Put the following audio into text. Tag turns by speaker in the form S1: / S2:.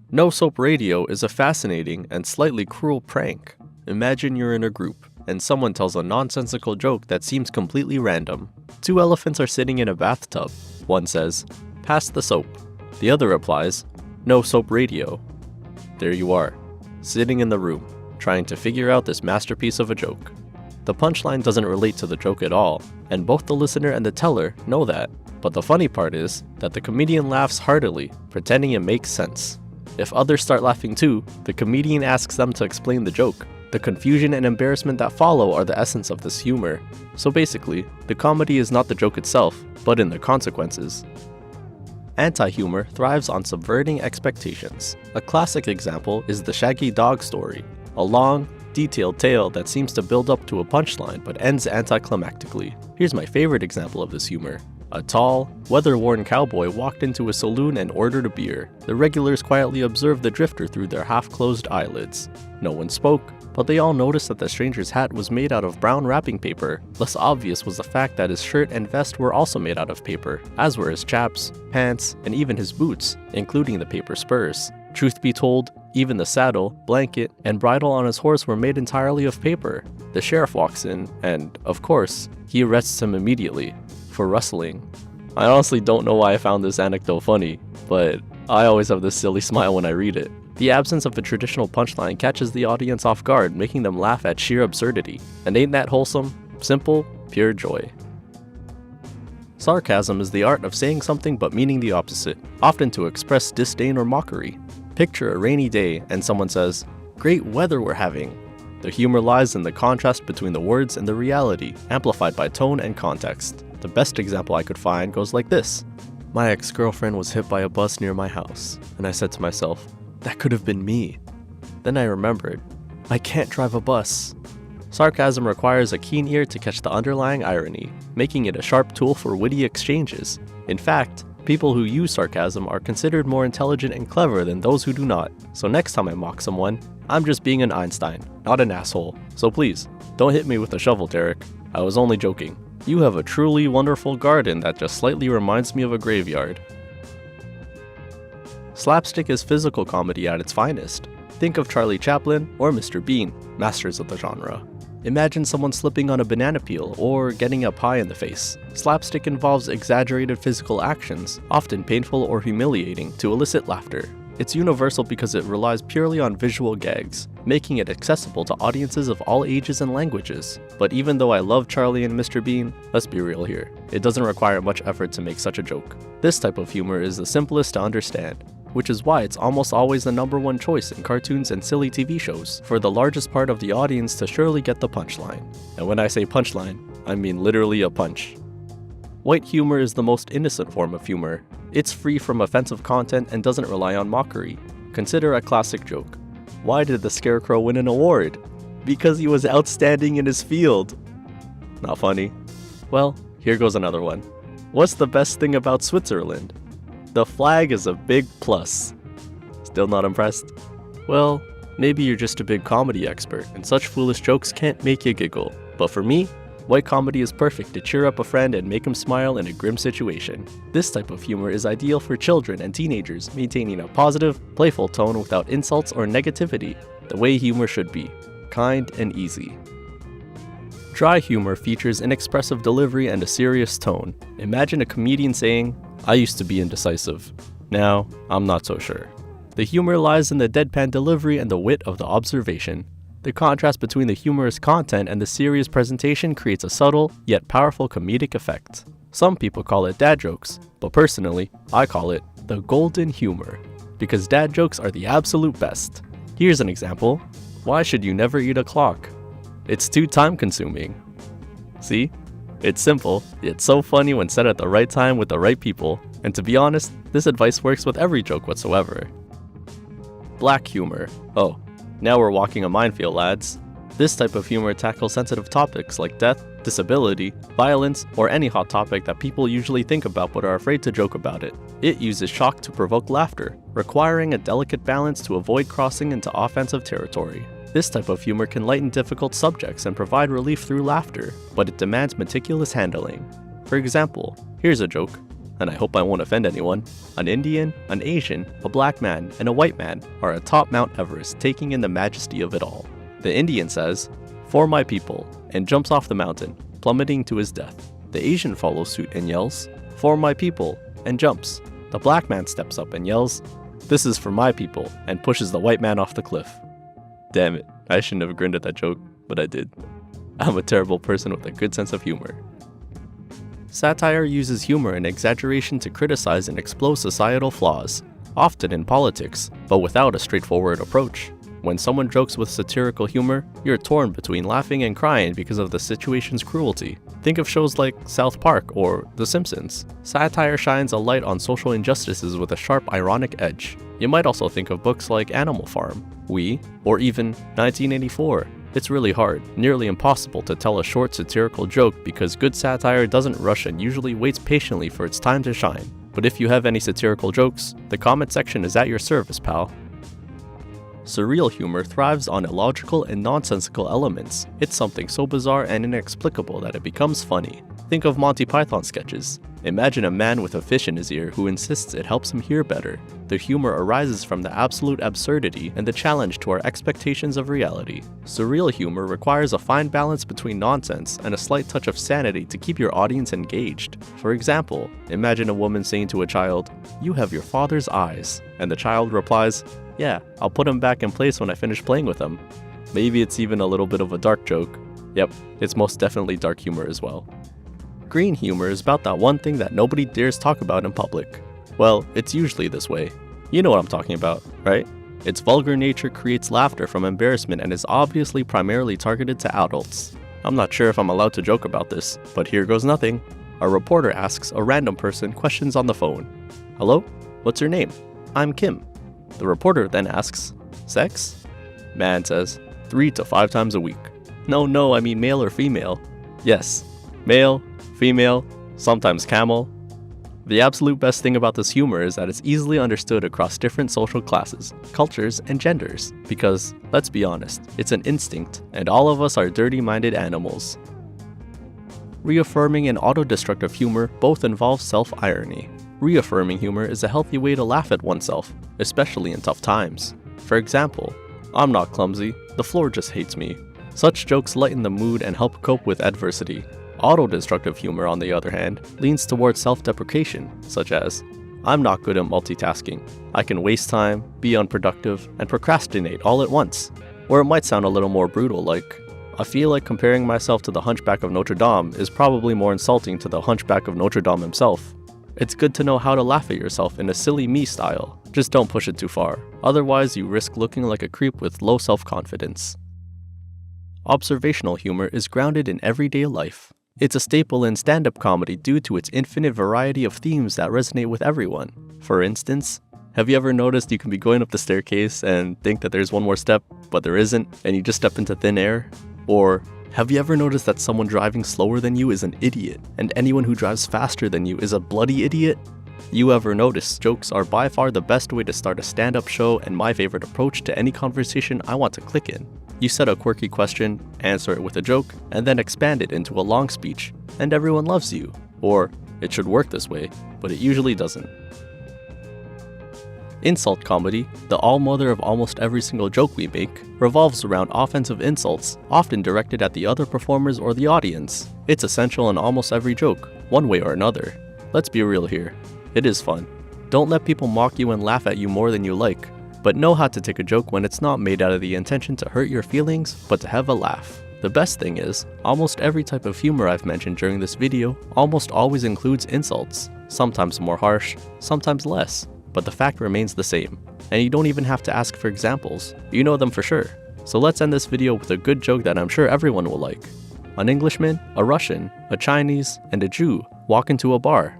S1: No Soap Radio is a fascinating and slightly cruel prank. Imagine you're in a group, and someone tells a nonsensical joke that seems completely random. Two elephants are sitting in a bathtub. One says, "Pass the soap." The other replies, "No Soap Radio." There you are, sitting in the room, trying to figure out this masterpiece of a joke. The punchline doesn't relate to the joke at all, and both the listener and the teller know that. But the funny part is that the comedian laughs heartily, pretending it makes sense. If others start laughing too, the comedian asks them to explain the joke. The confusion and embarrassment that follow are the essence of this humor. So basically, the comedy is not the joke itself, but in the consequences. Anti-humor thrives on subverting expectations. A classic example is the Shaggy Dog story, a long, detailed tale that seems to build up to a punchline but ends anticlimactically. Here's my favorite example of this humor. A tall, weather-worn cowboy walked into a saloon and ordered a beer. The regulars quietly observed the drifter through their half-closed eyelids. No one spoke, but they all noticed that the stranger's hat was made out of brown wrapping paper. Less obvious was the fact that his shirt and vest were also made out of paper, as were his chaps, pants, and even his boots, including the paper spurs. Truth be told, even the saddle, blanket, and bridle on his horse were made entirely of paper. The sheriff walks in, and, of course, he arrests him immediately for rustling. I honestly don't know why I found this anecdote funny, but I always have this silly smile when I read it. The absence of a traditional punchline catches the audience off guard, making them laugh at sheer absurdity. And ain't that wholesome? Simple, pure joy. Sarcasm is the art of saying something but meaning the opposite, often to express disdain or mockery. Picture a rainy day and someone says, "Great weather we're having." The humor lies in the contrast between the words and the reality, amplified by tone and context. The best example I could find goes like this. My ex-girlfriend was hit by a bus near my house, and I said to myself, that could have been me. Then I remembered, I can't drive a bus. Sarcasm requires a keen ear to catch the underlying irony, making it a sharp tool for witty exchanges. In fact, people who use sarcasm are considered more intelligent and clever than those who do not. So next time I mock someone, I'm just being an Einstein, not an asshole. So please, don't hit me with a shovel, Derek. I was only joking. You have a truly wonderful garden that just slightly reminds me of a graveyard. Slapstick is physical comedy at its finest. Think of Charlie Chaplin or Mr. Bean, masters of the genre. Imagine someone slipping on a banana peel or getting a pie in the face. Slapstick involves exaggerated physical actions, often painful or humiliating, to elicit laughter. It's universal because it relies purely on visual gags, making it accessible to audiences of all ages and languages. But even though I love Charlie and Mr. Bean, let's be real here, it doesn't require much effort to make such a joke. This type of humor is the simplest to understand, which is why it's almost always the #1 choice in cartoons and silly TV shows, for the largest part of the audience to surely get the punchline. And when I say punchline, I mean literally a punch. White humor is the most innocent form of humor. It's free from offensive content and doesn't rely on mockery. Consider a classic joke. Why did the Scarecrow win an award? Because he was outstanding in his field. Not funny? Well, here goes another one. What's the best thing about Switzerland? The flag is a big plus. Still not impressed? Well, maybe you're just a big comedy expert and such foolish jokes can't make you giggle. But for me, white comedy is perfect to cheer up a friend and make him smile in a grim situation. This type of humor is ideal for children and teenagers, maintaining a positive, playful tone without insults or negativity, the way humor should be, kind and easy. Dry humor features inexpressive delivery and a serious tone. Imagine a comedian saying, "I used to be indecisive. Now, I'm not so sure." The humor lies in the deadpan delivery and the wit of the observation. The contrast between the humorous content and the serious presentation creates a subtle, yet powerful comedic effect. Some people call it dad jokes, but personally, I call it the golden humor, because dad jokes are the absolute best. Here's an example. Why should you never eat a clock? It's too time-consuming. See? It's simple, yet so funny when said at the right time with the right people, and to be honest, this advice works with every joke whatsoever. Black humor. Oh, now we're walking a minefield, lads. This type of humor tackles sensitive topics like death, disability, violence, or any hot topic that people usually think about but are afraid to joke about it. It uses shock to provoke laughter, requiring a delicate balance to avoid crossing into offensive territory. This type of humor can lighten difficult subjects and provide relief through laughter, but it demands meticulous handling. For example, here's a joke. and I hope I won't offend anyone, an Indian, an Asian, a black man, and a white man are atop Mount Everest taking in the majesty of it all. The Indian says, "For my people," and jumps off the mountain, plummeting to his death. The Asian follows suit and yells, "For my people," and jumps. The black man steps up and yells, "This is for my people," and pushes the white man off the cliff. Damn it, I shouldn't have grinned at that joke, but I did. I'm a terrible person with a good sense of humor. Satire uses humor and exaggeration to criticize and expose societal flaws, often in politics, but without a straightforward approach. When someone jokes with satirical humor, you're torn between laughing and crying because of the situation's cruelty. Think of shows like South Park or The Simpsons. Satire shines a light on social injustices with a sharp, ironic edge. You might also think of books like Animal Farm, We, or even 1984. It's really hard, nearly impossible to tell a short satirical joke because good satire doesn't rush and usually waits patiently for its time to shine. But if you have any satirical jokes, the comment section is at your service, pal. Surreal humor thrives on illogical and nonsensical elements. It's something so bizarre and inexplicable that it becomes funny. Think of Monty Python sketches. Imagine a man with a fish in his ear who insists it helps him hear better. The humor arises from the absolute absurdity and the challenge to our expectations of reality. Surreal humor requires a fine balance between nonsense and a slight touch of sanity to keep your audience engaged. For example, imagine a woman saying to a child, "You have your father's eyes," and the child replies, "Yeah, I'll put him back in place when I finish playing with him." Maybe it's even a little bit of a dark joke. Yep, it's most definitely dark humor as well. Green humor is about that one thing that nobody dares talk about in public. Well, it's usually this way. You know what I'm talking about, right? Its vulgar nature creates laughter from embarrassment and is obviously primarily targeted to adults. I'm not sure if I'm allowed to joke about this, but here goes nothing. A reporter asks a random person questions on the phone. "Hello? What's your name?" "I'm Kim." The reporter then asks, "Sex?" Man says, 3 to 5 times a week. No, I mean male or female. Yes, male, female, sometimes camel. The absolute best thing about this humor is that it's easily understood across different social classes, cultures, and genders. Because, let's be honest, it's an instinct, and all of us are dirty-minded animals. Reaffirming and autodestructive humor both involve self-irony. Reaffirming humor is a healthy way to laugh at oneself, especially in tough times. For example, "I'm not clumsy, the floor just hates me." Such jokes lighten the mood and help cope with adversity. Autodestructive humor, on the other hand, leans towards self-deprecation, such as, "I'm not good at multitasking. I can waste time, be unproductive, and procrastinate all at once." Or it might sound a little more brutal, like, "I feel like comparing myself to the Hunchback of Notre Dame is probably more insulting to the Hunchback of Notre Dame himself." It's good to know how to laugh at yourself in a silly me style. Just don't push it too far. Otherwise, you risk looking like a creep with low self-confidence. Observational humor is grounded in everyday life. It's a staple in stand-up comedy due to its infinite variety of themes that resonate with everyone. For instance, have you ever noticed you can be going up the staircase and think that there's one more step, but there isn't, and you just step into thin air? Or have you ever noticed that someone driving slower than you is an idiot, and anyone who drives faster than you is a bloody idiot? You ever notice jokes are by far the best way to start a stand-up show and my favorite approach to any conversation I want to click in. You set a quirky question, answer it with a joke, and then expand it into a long speech, and everyone loves you. Or, it should work this way, but it usually doesn't. Insult comedy, the all-mother of almost every single joke we make, revolves around offensive insults, often directed at the other performers or the audience. It's essential in almost every joke, one way or another. Let's be real here. It is fun. Don't let people mock you and laugh at you more than you like. But know how to take a joke when it's not made out of the intention to hurt your feelings, but to have a laugh. The best thing is, almost every type of humor I've mentioned during this video almost always includes insults. Sometimes more harsh, sometimes less, but the fact remains the same. And you don't even have to ask for examples, you know them for sure. So let's end this video with a good joke that I'm sure everyone will like. An Englishman, a Russian, a Chinese, and a Jew walk into a bar.